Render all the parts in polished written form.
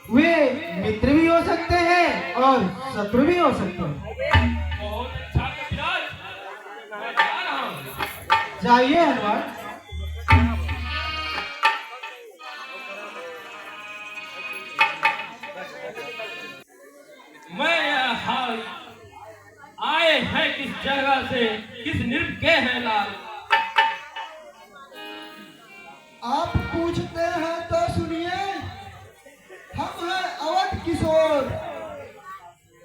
वे मित्र भी हो सकते हैं और शत्रु भी हो सकते हैं। बहुत अच्छा कविराज, मैं जा रहा हूँ। जाइए हनुमान। मैं यहाँ आए हैं किस जगह से, किस नृत्य के हैं लाल। आप पूछते हैं तो सुनिए, हम हैं अवध किशोर,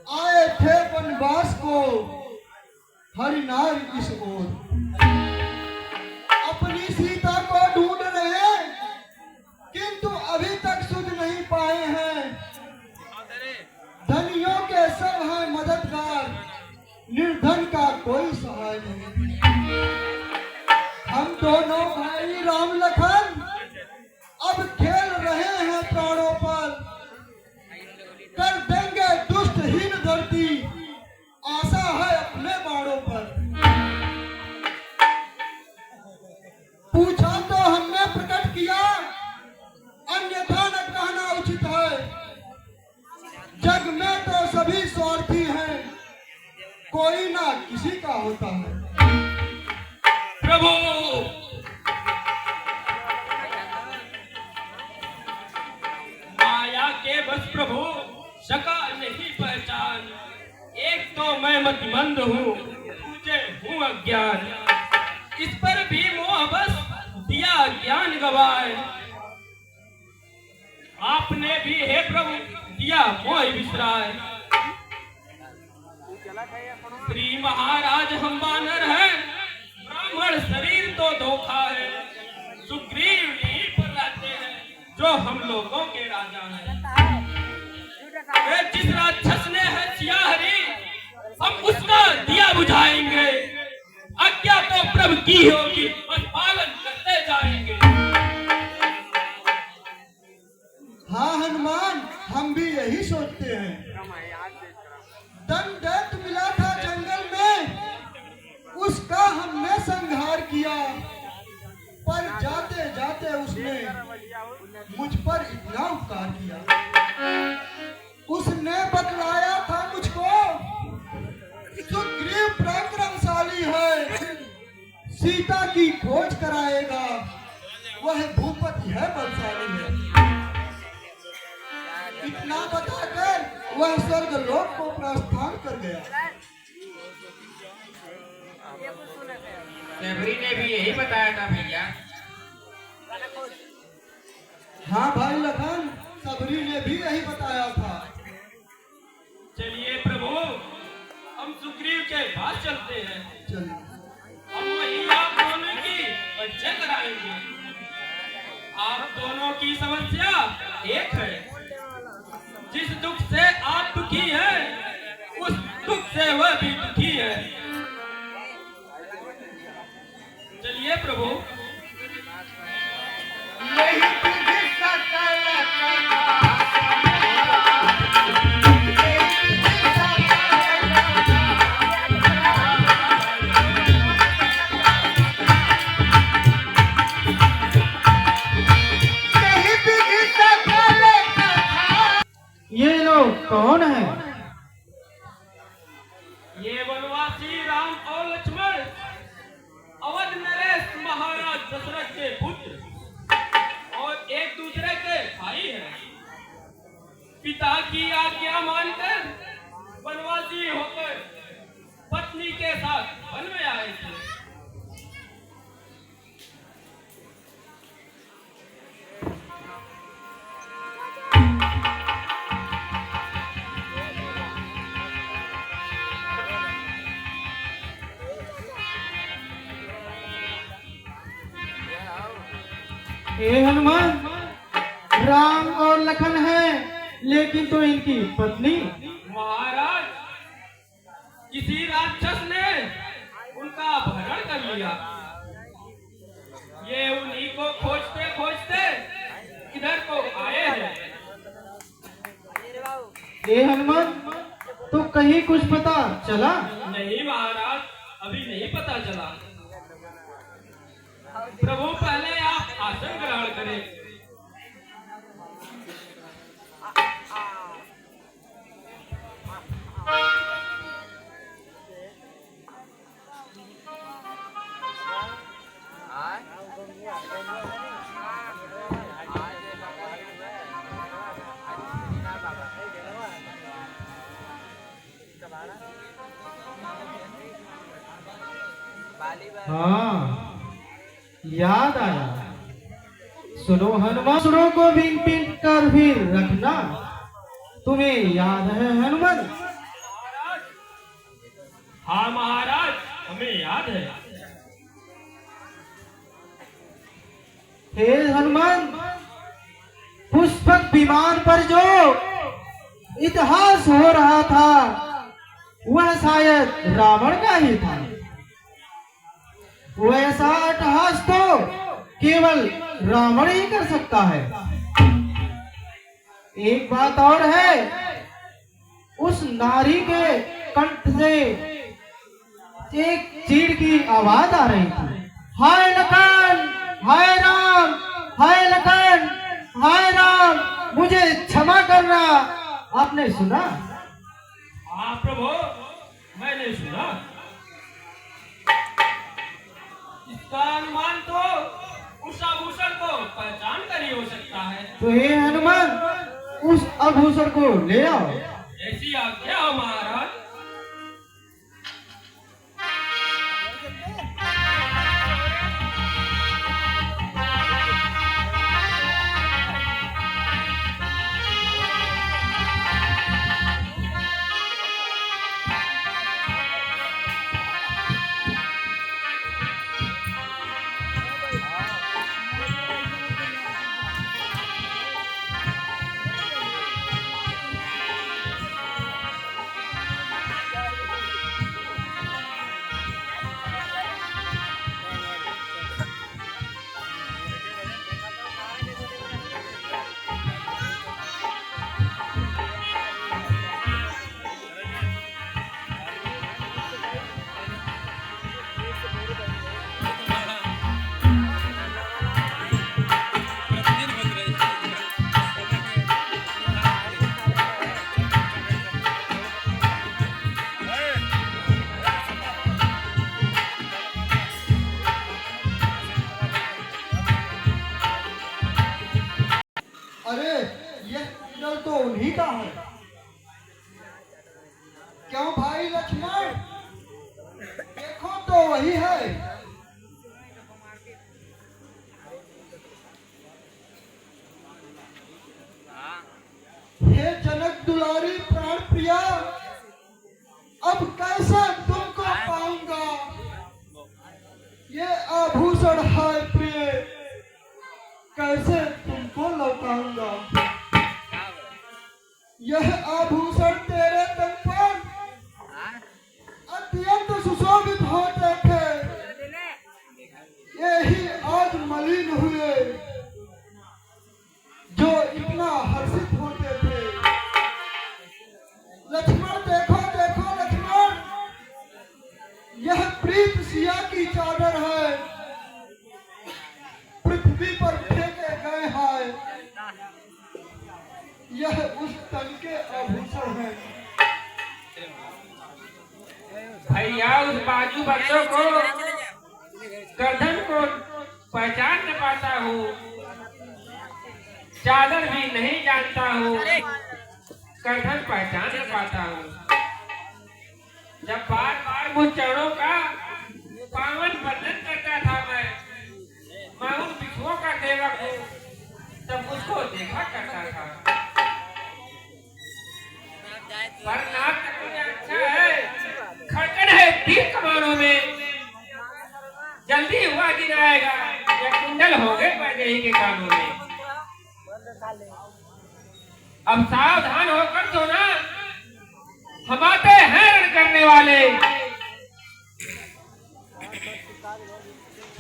आए थे वनवास को हरिनार इस ओर। अपनी सीता को ढूंढ रहे किंतु अभी तक सुध नहीं पाए हैं। धनियों के सब हैं मददगार, निर्धन का कोई सहाय नहीं। हम दोनों भाई राम लखन अब खेल रहे हैं प्राणों पर, कर देंगे दुष्टहीन धरती, आशा है अपने बाणों पर। पूछा तो हमने प्रकट किया, अन्यथा न कहना उचित है। जग में तो सभी स्वार्थी हैं, कोई ना किसी का होता है। प्रभु, माया के बस प्रभु सका नहीं पहचान। एक तो मैं मतमंद हूँ, तुझे हूँ अज्ञान। इस पर भी मोह बस दिया ज्ञान गवाए। आपने भी हे प्रभु दिया मोह विसराय। श्री महाराज हम वानर हैं, ब्राह्मण शरीर तो धोखा है। सुग्रीव यहीं पर रहते हैं जो हम लोगों के राजा हैं। वे जिस राक्षस ने है सियाहरी, हम उसका दिया बुझाएंगे। आज्ञा तो प्रभु की होगी, बस पालन करते जाएंगे। हाँ हनुमान, हम भी यही सोचते हैं। दंडैत्य मिला था जंगल में, उसका हमने संहार किया। पर जाते जाते उसने मुझ पर इतना उपकार किया। उसने बतलाया था मुझको, सुग्रीव पराक्रमशाली है, सीता की खोज कराएगा। वह भूपति है, बलशाली है। इतना बताकर वह स्वर्गलोक को प्रस्थान कर गया। सबरी ने भी यही बताया था भैया। हाँ भाई लखन, सबरी ने भी यही बताया था। चलिए प्रभु, हम सुग्रीव के पास चलते हैं। चलिए। हम वही आप दोनों की परिचय कराएंगे। आप दोनों की समस्या एक है। जिस दुख से आप दुखी हैं, उस दुख से वह भी दुखी है। चलिए प्रभु। ये लोग कौन है? ये वनवासी राम और लक्ष्मण अवध नरेश महाराज दशरथ के पुत्र और एक दूसरे के भाई हैं। पिता की आज्ञा मानकर वनवासी होकर पत्नी के साथ वन में आए थे। हे हनुमान, राम और लखन हैं, लेकिन तो इनकी पत्नी। महाराज, किसी राक्षस ने उनका अपहरण कर लिया। ये उन्हीं को खोजते खोजते इधर को आए हैं। हे हनुमान, तो कहीं कुछ पता चला? नहीं महाराज, अभी नहीं पता चला। प्रभु पहले आप आसन ग्रहण करें। हाँ, याद आया। सुनो हनुमान, सुनो को भी पीट कर फिर रखना। तुम्हें याद है हनुमान? हाँ महाराज, हमें याद है। हे हनुमान, पुष्पक विमान पर जो इतिहास हो रहा था वह शायद रावण का ही था। वैसा इतिहास तो केवल रावण ही कर सकता है। एक बात और है, उस नारी के कंठ से एक चीड़ की आवाज आ रही थी, हाय लखन, हाय राम, हाय लखन, हाय राम, मुझे क्षमा करना। आपने सुना? हाँ प्रभु, मैंने सुना। इसका अनुमान तो उस आभूषण को पहचान कर ही हो सकता है। तो हे हनुमान, उस आभूषण को ले आओ। ऐसी आज्ञा हो महाराज। अरे ये इधर तो उन्हीं का है। क्यों भाई लक्ष्मण, देखो तो वही है। हे जनक दुलारी प्राण प्रिया, अब कैसे तुमको पाऊंगा? ये आभूषण है प्रिय, कैसे तुमको लौटाऊंगा? यह आभूषण तेरे तन पर अत्यंत सुशोभित होते थे, यही आज मलिन हुए जो इतना हर्षित होते थे। लक्ष्मण देखो देखो लक्ष्मण, यह प्रीत सिया की चादर है, पृथ्वी पर फेंके गए हैं। यह उस तन के आभूषण है। भैया उस बाजू बच्चों को, गर्दन को पहचान न पाता हूँ, चादर भी नहीं जानता हूँ, गर्दन पहचान न पाता हूँ। जब बार बार मुझ चरणों का पावन वर्णन करता था मैं उन बिछुओं का सेवक हूँ, तब मुझको देखा करता था। पर नाक तो मुझे अच्छा है, खड़कन है तीर कमानों में, जल्दी हुआ गिराएगा या कुंडल हो गए वैदेही के कानों में। अब सावधान होकर सोना, हम आते हैं रण करने वाले।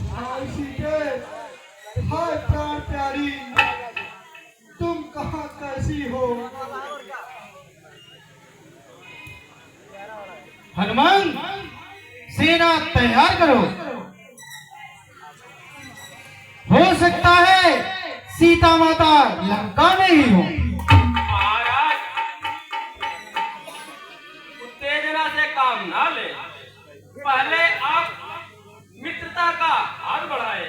हाय सीते, हाय प्राण प्यारी, तुम कहाँ कैसी हो? हनुमान, सेना तैयार करो। हो सकता है सीता माता लंका में ही हो। महाराज, उत्तेजना से काम ना ले, पहले आप मित्रता का हाथ बढ़ाए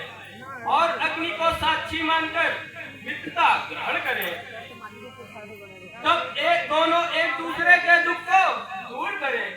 और अग्नि को साक्षी मानकर मित्रता ग्रहण करें। तब दोनों एक दूसरे के दुख को दूर करें।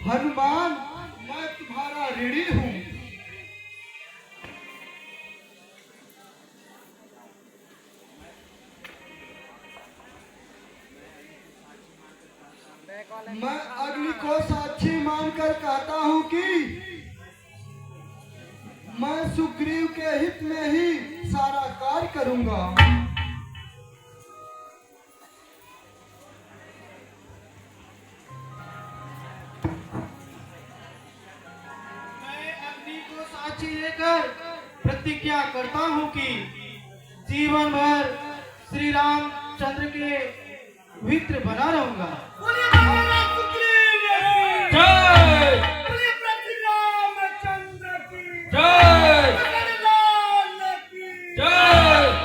हनुमान, मैं तुम्हारा ऋणी हूँ। मैं अग्नि को साक्षी मानकर कहता हूँ कि मैं सुग्रीव के हित में ही सारा कार्य करूंगा। मैं अग्नि को साक्षी लेकर प्रतिज्ञा करता हूँ कि जीवन भर श्री रामचंद्र के मित्र बना रहूंगा। जय जय जय।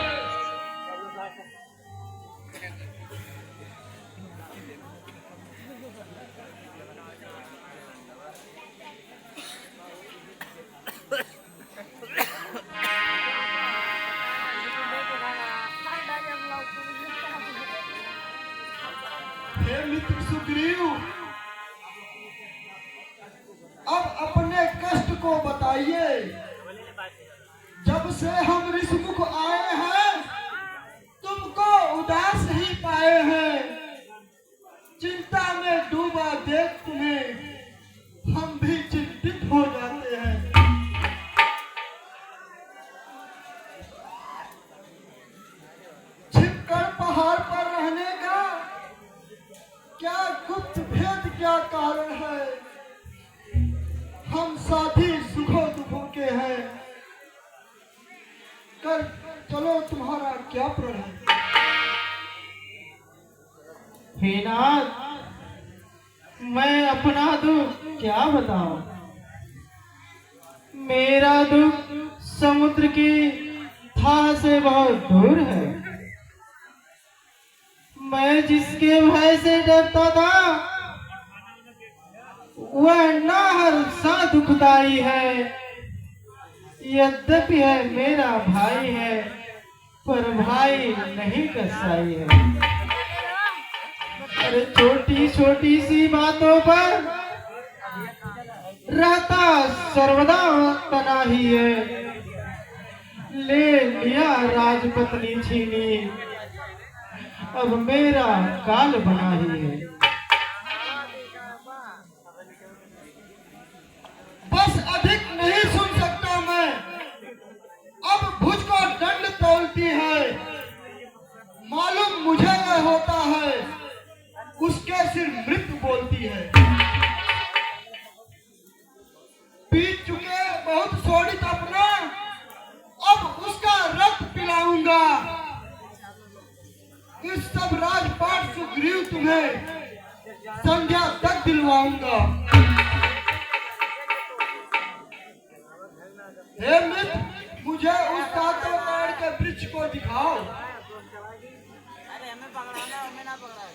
हे मित्र सुग्रीव, अब अपने कष्ट को बताइए। जब से हम ऋषिमुख आए हैं, तुमको उदास ही पाए हैं। चिंता में डूबा देख तुम्हें हम भी चिंतित हो जाते हैं। छिपकर पहाड़ पर रहने का क्या गुप्त भेद, क्या कारण है? हम साथी सुखों दुखों के हैं। कर चलो, तुम्हारा क्या प्रण है? हे नाथ, मैं अपना दुख क्या बताऊं? मेरा दुख समुद्र की थाह से बहुत दूर है। मैं जिसके भय से डरता था, वह नाहर सा दुखदाई है। यद्यपि है मेरा भाई है, पर भाई नहीं कसाई है। अरे छोटी छोटी सी बातों पर रहता सर्वदा तनाही है। ले लिया राजपत्नी छीनी, अब मेरा काल बना ही है। बस अधिक नहीं सुन सकता मैं। अब भुज को दंड तोलती है। मालूम मुझे यह होता है, उसके सिर मृत्यु बोलती है। पीट चुके बहुत शोणित अपना, अब उसका रक्त पिलाऊंगा। इस सब राजपाट सुग्रीव तुम्हें संध्या तक दिलवाऊंगा। हे मित्र, मुझे उस तातों ताड़ के वृक्ष को दिखाओ। अरे हमें पकड़ाना है, हमें ना पकड़ा है।